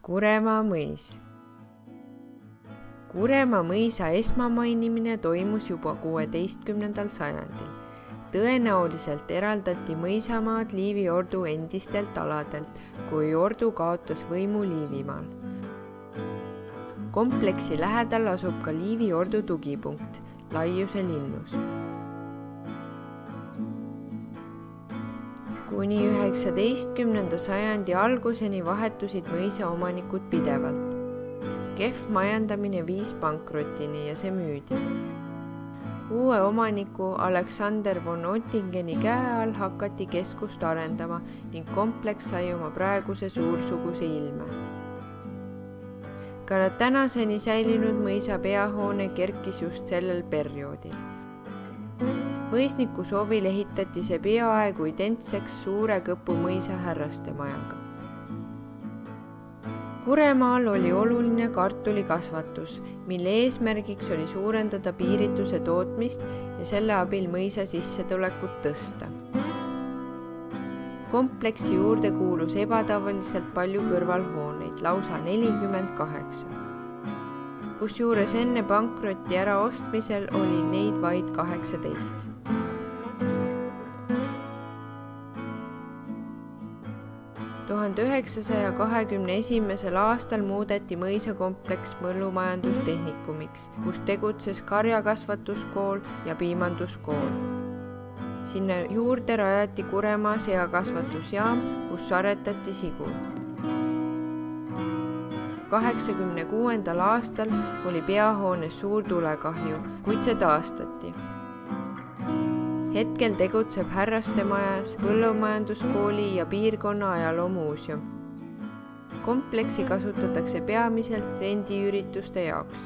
Kuremaa mõis. Kuremaa mõisa esmamainimine toimus juba 16. sajandil. Tõenäoliselt eraldati mõisamaad Liivi ordu endistelt aladelt, kui ordu kaotas võimu Liivimaal. Kompleksi lähedal asub ka Liivi ordu tugipunkt, Laiuse linnus. Kuni 19. sajandi alguseni vahetusid mõisa omanikud pidevalt. Kehv majandamine viis pankrotini ja see müüdi. Uue omaniku Alexander von Ottingeni käe all hakati keskust arendama ning kompleks sai oma praeguse suursuguse ilme. Ka tänaseni säilinud mõisa peahoone kerkis just sellel perioodil. Mõisniku soovil ehitati see peaaegu identseks Suure Kõpu mõisa härrastemajaga. Kuremaal oli oluline kartulikasvatus, mille eesmärgiks oli suurendada piirituse tootmist ja selle abil mõisa sissetulekut tõsta. Kompleksi juurde kuulus ebatavaliselt palju kõrvalhooneid, lausa 48. Kusjuures enne pankrotti äraostmisel oli neid vaid 18. 1921. aastal muudeti mõisakompleks põllumajandustehnikumiks, kus tegutses karjakasvatuskool ja piimanduskool. Sinna juurde rajati Kuremaa seakasvatusjaam, kus aretati sigu. 1986. aastal oli peahoones suur tulekahju, kuid see taastati. Hetkel tegutseb härrastemajas põllumajanduskooli ja piirkonna ajaloomuuseum. Kompleksi kasutatakse peamiselt rendiürituste jaoks.